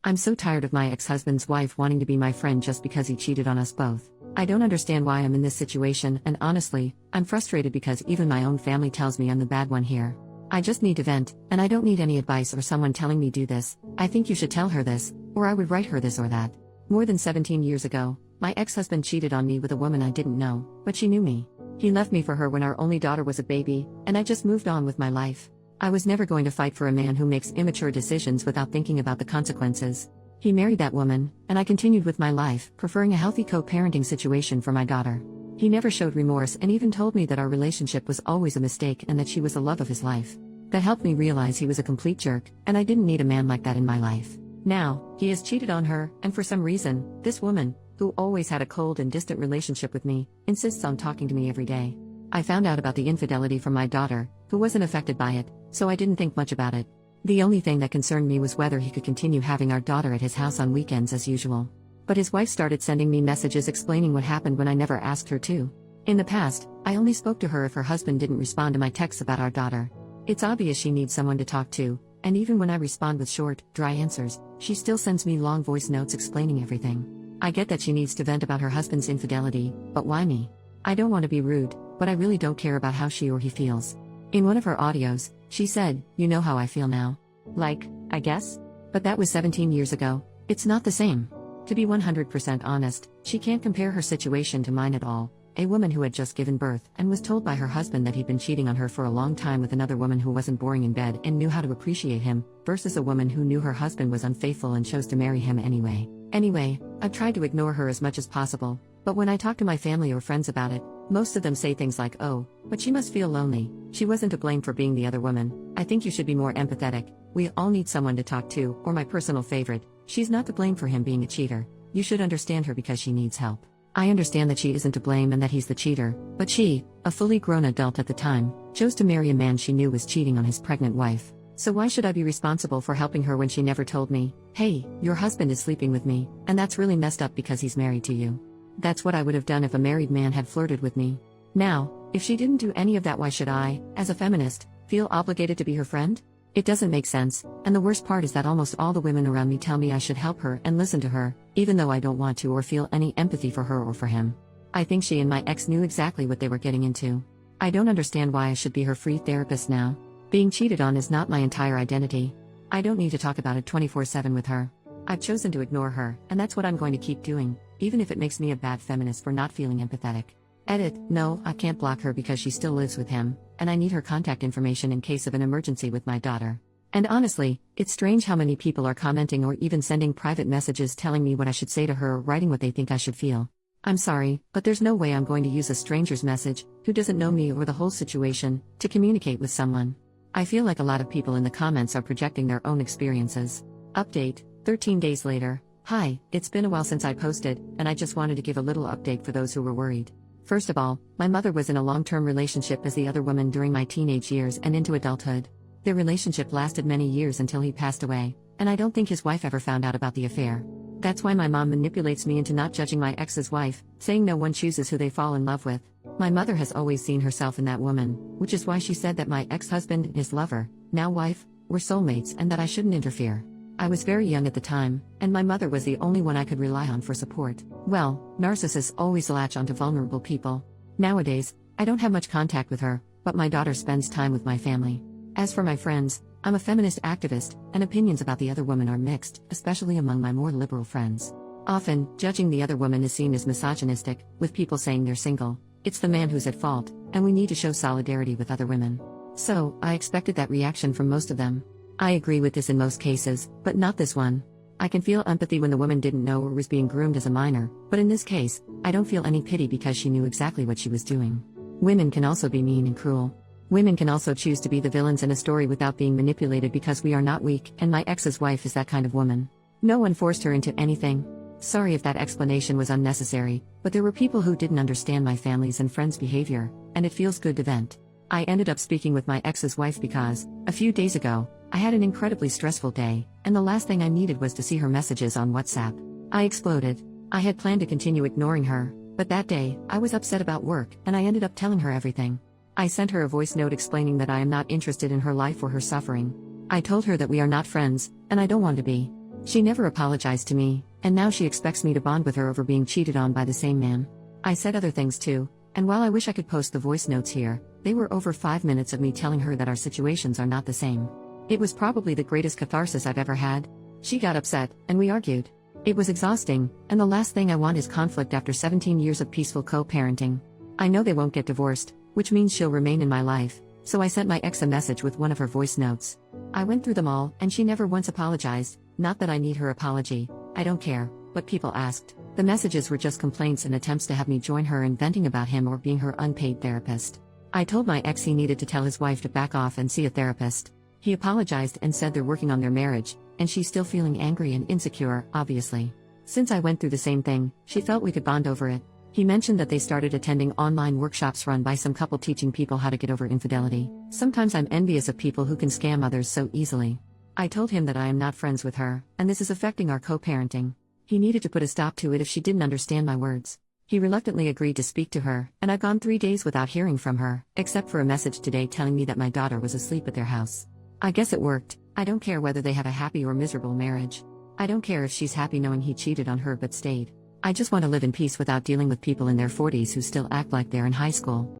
I'm so tired of my ex-husband's wife wanting to be my friend just because he cheated on us both. I don't understand why I'm in this situation, and honestly, I'm frustrated because even my own family tells me I'm the bad one here. I just need to vent, and I don't need any advice or someone telling me do this. I think you should tell her this, or I would write her this or that. More than 17 years ago, my ex-husband cheated on me with a woman I didn't know, but she knew me. He left me for her when our only daughter was a baby, and I just moved on with my life. I was never going to fight for a man who makes immature decisions without thinking about the consequences. He married that woman, and I continued with my life, preferring a healthy co-parenting situation for my daughter. He never showed remorse and even told me that our relationship was always a mistake and that she was the love of his life. That helped me realize he was a complete jerk, and I didn't need a man like that in my life. Now, he has cheated on her, and for some reason, this woman, who always had a cold and distant relationship with me, insists on talking to me every day. I found out about the infidelity from my daughter, who wasn't affected by it, so I didn't think much about it. The only thing that concerned me was whether he could continue having our daughter at his house on weekends as usual. But his wife started sending me messages explaining what happened when I never asked her to. In the past, I only spoke to her if her husband didn't respond to my texts about our daughter. It's obvious she needs someone to talk to, and even when I respond with short, dry answers, she still sends me long voice notes explaining everything. I get that she needs to vent about her husband's infidelity, but why me? I don't want to be rude, but I really don't care about how she or he feels. In one of her audios, she said, "You know how I feel now." Like, I guess? But that was 17 years ago. It's not the same. To be 100% honest, she can't compare her situation to mine at all. A woman who had just given birth and was told by her husband that he'd been cheating on her for a long time with another woman who wasn't boring in bed and knew how to appreciate him, versus a woman who knew her husband was unfaithful and chose to marry him anyway. Anyway, I've tried to ignore her as much as possible, but when I talk to my family or friends about it, most of them say things like, "Oh, but she must feel lonely. She wasn't to blame for being the other woman. I think you should be more empathetic. We all need someone to talk to," or my personal favorite, "She's not to blame for him being a cheater. You should understand her because she needs help." I understand that she isn't to blame and that he's the cheater, but she, a fully grown adult at the time, chose to marry a man she knew was cheating on his pregnant wife. So why should I be responsible for helping her when she never told me, "Hey, your husband is sleeping with me, and that's really messed up because he's married to you"? That's what I would have done if a married man had flirted with me. Now, if she didn't do any of that, why should I, as a feminist, feel obligated to be her friend? It doesn't make sense, and the worst part is that almost all the women around me tell me I should help her and listen to her, even though I don't want to or feel any empathy for her or for him. I think she and my ex knew exactly what they were getting into. I don't understand why I should be her free therapist now. Being cheated on is not my entire identity. I don't need to talk about it 24/7 with her. I've chosen to ignore her, and that's what I'm going to keep doing, even if it makes me a bad feminist for not feeling empathetic. Edit, no, I can't block her because she still lives with him, and I need her contact information in case of an emergency with my daughter. And honestly, it's strange how many people are commenting or even sending private messages telling me what I should say to her or writing what they think I should feel. I'm sorry, but there's no way I'm going to use a stranger's message, who doesn't know me or the whole situation, to communicate with someone. I feel like a lot of people in the comments are projecting their own experiences. Update, 13 days later. Hi, it's been a while since I posted, and I just wanted to give a little update for those who were worried. First of all, my mother was in a long-term relationship as the other woman during my teenage years and into adulthood. Their relationship lasted many years until he passed away, and I don't think his wife ever found out about the affair. That's why my mom manipulates me into not judging my ex's wife, saying no one chooses who they fall in love with. My mother has always seen herself in that woman, which is why she said that my ex-husband, his lover, now wife, were soulmates and that I shouldn't interfere. I was very young at the time, and my mother was the only one I could rely on for support. Well, narcissists always latch onto vulnerable people. Nowadays, I don't have much contact with her, but my daughter spends time with my family. As for my friends, I'm a feminist activist, and opinions about the other woman are mixed, especially among my more liberal friends. Often, judging the other woman is seen as misogynistic, with people saying they're single. It's the man who's at fault, and we need to show solidarity with other women. So, I expected that reaction from most of them. I agree with this in most cases, but not this one. I can feel empathy when the woman didn't know or was being groomed as a minor, but in this case, I don't feel any pity because she knew exactly what she was doing. Women can also be mean and cruel. Women can also choose to be the villains in a story without being manipulated because we are not weak, and my ex's wife is that kind of woman. No one forced her into anything. Sorry if that explanation was unnecessary, but there were people who didn't understand my family's and friends' behavior, and it feels good to vent. I ended up speaking with my ex's wife because, a few days ago, I had an incredibly stressful day, and the last thing I needed was to see her messages on WhatsApp. I exploded. I had planned to continue ignoring her, but that day, I was upset about work, and I ended up telling her everything. I sent her a voice note explaining that I am not interested in her life or her suffering. I told her that we are not friends, and I don't want to be. She never apologized to me, and now she expects me to bond with her over being cheated on by the same man. I said other things too, and while I wish I could post the voice notes here, they were over 5 minutes of me telling her that our situations are not the same. It was probably the greatest catharsis I've ever had. She got upset, and we argued. It was exhausting, and the last thing I want is conflict after 17 years of peaceful co-parenting. I know they won't get divorced, which means she'll remain in my life, so I sent my ex a message with one of her voice notes. I went through them all, and she never once apologized. Not that I need her apology, I don't care, but people asked. The messages were just complaints and attempts to have me join her in venting about him or being her unpaid therapist. I told my ex he needed to tell his wife to back off and see a therapist. He apologized and said they're working on their marriage, and she's still feeling angry and insecure, obviously. Since I went through the same thing, she felt we could bond over it. He mentioned that they started attending online workshops run by some couple teaching people how to get over infidelity. Sometimes I'm envious of people who can scam others so easily. I told him that I am not friends with her, and this is affecting our co-parenting. He needed to put a stop to it if she didn't understand my words. He reluctantly agreed to speak to her, and I've gone 3 days without hearing from her, except for a message today telling me that my daughter was asleep at their house. I guess it worked. I don't care whether they have a happy or miserable marriage. I don't care if she's happy knowing he cheated on her but stayed. I just want to live in peace without dealing with people in their 40s who still act like they're in high school.